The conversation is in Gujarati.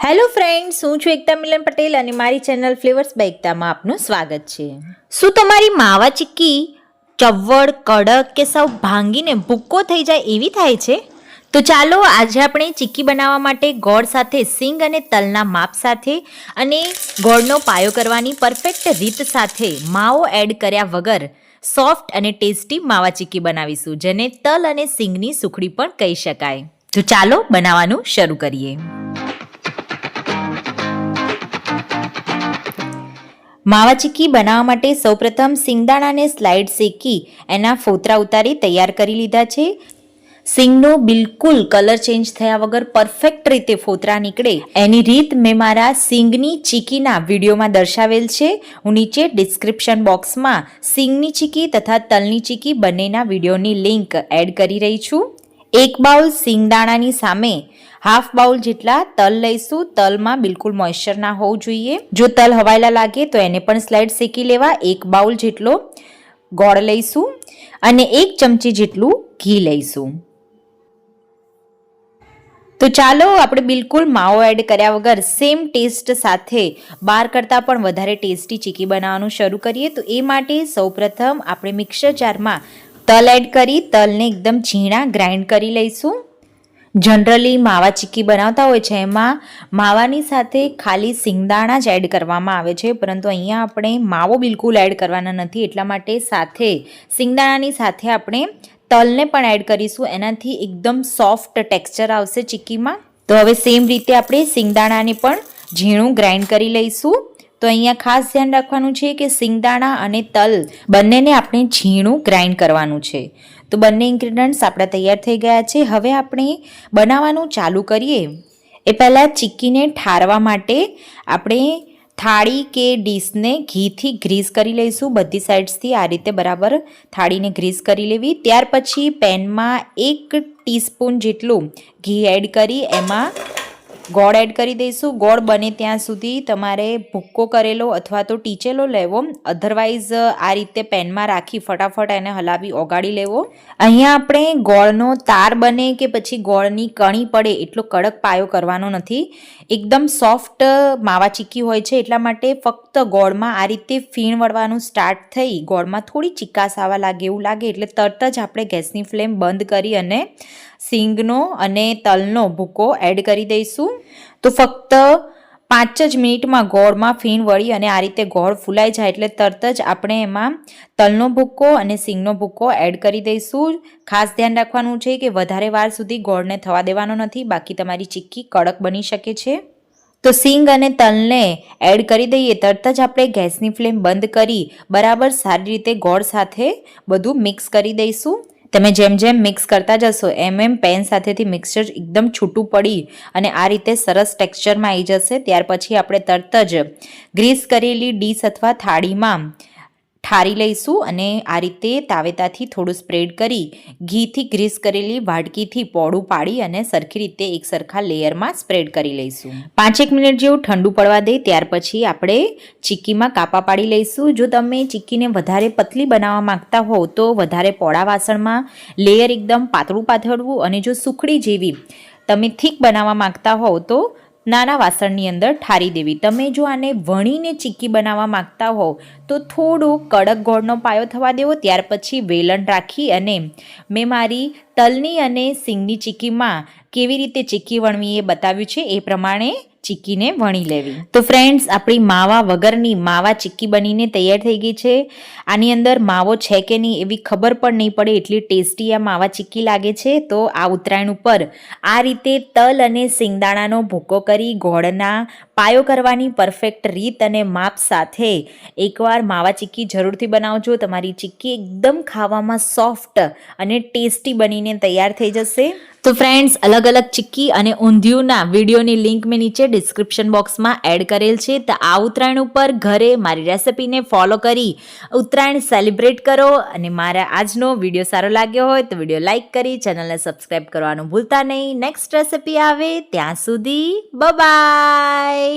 હેલો ફ્રેન્ડ્સ, હું છું એકતા મિલન પટેલ અને મારી ચેનલ ફ્લેવર્સ બાય એકતામાં આપનું સ્વાગત છે. શું તમારી માવા ચીક્કી ચવડ, કડક કે સાવ ભાંગીને ભૂક્કો થઈ જાય એવી થાય છે? તો ચાલો આજે આપણે ચીક્કી બનાવવા માટે ગોળ સાથે સિંગ અને તલના માપ સાથે અને ગોળનો પાયો કરવાની પરફેક્ટ રીત સાથે માવો એડ કર્યા વગર સોફ્ટ અને ટેસ્ટી માવા ચીક્કી બનાવીશું, જેને તલ અને સિંગની સુખડી પણ કહી શકાય. તો ચાલો બનાવવાનું શરૂ કરીએ. માવા ચીક્કી બનાવવા માટે સૌપ્રથમ સિંગદાણાને સ્લાઇડ શેકી એના ફોતરા ઉતારી તૈયાર કરી લીધા છે. સિંગનો બિલકુલ કલર ચેન્જ થયા વગર પરફેક્ટ રીતે ફોતરા નીકળે એની રીત મેં મારા સિંગની ચીક્કીના વિડીયોમાં દર્શાવેલ છે. હું નીચે ડિસ્ક્રિપ્શન બોક્સમાં સિંગની ચીક્કી તથા તલની ચીક્કી બંનેના વિડીયોની લિંક એડ કરી રહી છું. 1 બાઉલ સિંગદાણાની સામે હાફ બાઉલ જેટલા તલ લઈશું. તલમાં બિલકુલ મોઇશ્ચર ના હોવું જોઈએ. જો તલ હવાયેલા લાગે તો એને પણ સ્લાઇડ શેકી લેવા. 1 બાઉલ જેટલો ગોળ લઈશું અને 1 ચમચી જેટલું ઘી લઈશું. તો ચાલો આપણે બિલકુલ માવો એડ કર્યા વગર સેમ ટેસ્ટ સાથે બાર કરતાં પણ વધારે ટેસ્ટી ચીક્કી બનાવવાનું શરૂ કરીએ. તો એ માટે સૌપ્રથમ આપણે મિક્સર જારમાં તલ એડ કરી તલને એકદમ ઝીણા ગ્રાઇન્ડ કરી લઈશું. જનરલી માવા ચીક્કી બનાવતા હોય છે એમાં માવાની સાથે ખાલી સિંગદાણા જ એડ કરવામાં આવે છે, પરંતુ અહીંયા આપણે માવો બિલકુલ એડ કરવાના નથી. એટલા માટે સાથે સિંગદાણાની સાથે આપણે તલને પણ એડ કરીશું. એનાથી એકદમ સોફ્ટ ટેક્સચર આવશે ચીક્કીમાં. તો હવે સેમ રીતે આપણે સિંગદાણાને પણ ઝીણું ગ્રાઇન્ડ કરી લઈશું. તો અહીંયા ખાસ ધ્યાન રાખવાનું છે કે સિંગદાણા અને તલ બંનેને આપણે ઝીણું ગ્રાઇન્ડ કરવાનું છે. તો બંને ઇન્ગ્રીડિયન્ટ્સ આપણા તૈયાર થઈ ગયા છે. હવે આપણે બનાવવાનું ચાલુ કરીએ એ પહેલાં ચીક્કીને ઠારવા માટે આપણે થાળી કે ડીશને ઘીથી ગ્રીસ કરી લઈશું. બધી સાઈડ્સથી આ રીતે બરાબર થાળીને ગ્રીસ કરી લેવી. ત્યાર પછી પેનમાં 1 ટીસ્પૂન જેટલું ઘી એડ કરી એમાં ગોળ એડ કરી દઈશું. ગોળ બને ત્યાં સુધી તમારે ભૂક્કો કરેલો અથવા તો ટીચેલો લેવો. અધરવાઇઝ આ રીતે પેનમાં રાખી ફટાફટ એને હલાવી ઓગાળી લેવો. અહીંયા આપણે ગોળનો તાર બને કે પછી ગોળની કણી પડે એટલો કડક પાયો કરવાનો નથી. એકદમ સોફ્ટ માવા ચીક્કી હોય છે, એટલા માટે ફક્ત ગોળમાં આ રીતે ફીણ વળવાનું સ્ટાર્ટ થઈ ગોળમાં થોડી ચીકાશ આવવા લાગે એવું લાગે એટલે તરત જ આપણે ગેસની ફ્લેમ બંધ કરી અને સિંગનો અને તલનો ભૂકો એડ કરી દઈશું. તો ફક્ત 5 જ મિનિટમાં ગોળમાં ફીણ વળી અને આ રીતે ગોળ ફૂલાઈ જાય એટલે તરત જ આપણે એમાં તલનો ભૂકો અને સિંગનો ભૂકો એડ કરી દઈશું. ખાસ ધ્યાન રાખવાનું છે કે વધારે વાર સુધી ગોળને થવા દેવાનો નથી, બાકી તમારી ચીક્કી કડક બની શકે છે. તો સિંગ અને તલને એડ કરી દઈએ તરત જ આપણે ગેસની ફ્લેમ બંધ કરી બરાબર સારી રીતે ગોળ સાથે બધું મિક્સ કરી દઈશું. તમે જેમ જેમ મિક્સ કરતા જશો એમ પેન સાથેથી મિક્સચર એકદમ છૂટું પડી અને આ રીતે સરસ ટેક્સચરમાં આવી જશે. ત્યાર પછી આપણે તરત જ ગ્રીસ કરેલી ડીશ અથવા થાળીમાં ઠારી લઈશું અને આ રીતે તાવેતાથી થોડું સ્પ્રેડ કરી ઘીથી ગ્રીસ કરેલી વાડકીથી પોળું પાડી અને સરખી રીતે એક સરખા લેયરમાં સ્પ્રેડ કરી લઈશું. 5 મિનિટ જેવું ઠંડુ પડવા દે ત્યાર પછી આપણે ચીક્કીમાં કાપા પાડી લઈશું. જો તમે ચીક્કીને વધારે પતલી બનાવવા માંગતા હો તો વધારે પોળા વાસણમાં લેયર એકદમ પાતળું પાથરવું, અને જો સુખડી જેવી તમે થીક બનાવવા માંગતા હોવ તો નાના વાસણની અંદર ઠારી દેવી. તમે જો આને વણીને ચીક્કી બનાવવા માંગતા હો તો થોડું કડક ગોળનો પાયો થવા દેવો. ત્યાર પછી વેલણ રાખી અને મેં મારી તલની અને સિંગની ચીક્કીમાં કેવી રીતે ચીક્કી વણવી એ બતાવ્યું છે એ પ્રમાણે ચીક્કીને વણી લેવી. તો ફ્રેન્ડ્સ, આપણી માવા વગરની માવા ચીક્કી બનીને તૈયાર થઈ ગઈ છે. આની અંદર માવો છે કે નહીં એવી ખબર પણ નહીં પડે એટલી ટેસ્ટી આ માવા ચીક્કી લાગે છે. તો આ ઉત્તરાયણ ઉપર આ રીતે તલ અને સિંગદાણાનો ભૂકો કરી ગોળના પાયો કરવાની પરફેક્ટ રીત અને માપ સાથે એકવાર માવા ચીક્કી જરૂરથી બનાવજો. તમારી ચીક્કી એકદમ ખાવામાં સોફ્ટ અને ટેસ્ટી બનીને તૈયાર થઈ જશે. તો ફ્રેન્ડ્સ, અલગ અલગ ચીક્કી અને ઊંધિયુંના વિડીયોની લિંક મેં નીચે ડિસ્ક્રિપ્શન બોક્સમાં એડ કરેલ છે. તો આ ઉત્તરાયણ ઉપર ઘરે મારી રેસિપીને ફોલો કરી ઉત્તરાયણ સેલિબ્રેટ કરો. અને મારા આજનો વિડીયો સારો લાગ્યો હોય તો વિડીયો લાઇક કરી ચેનલને સબસ્ક્રાઈબ કરવાનું ભૂલતા નહીં. નેક્સ્ટ રેસિપી આવે ત્યાં સુધી બાય.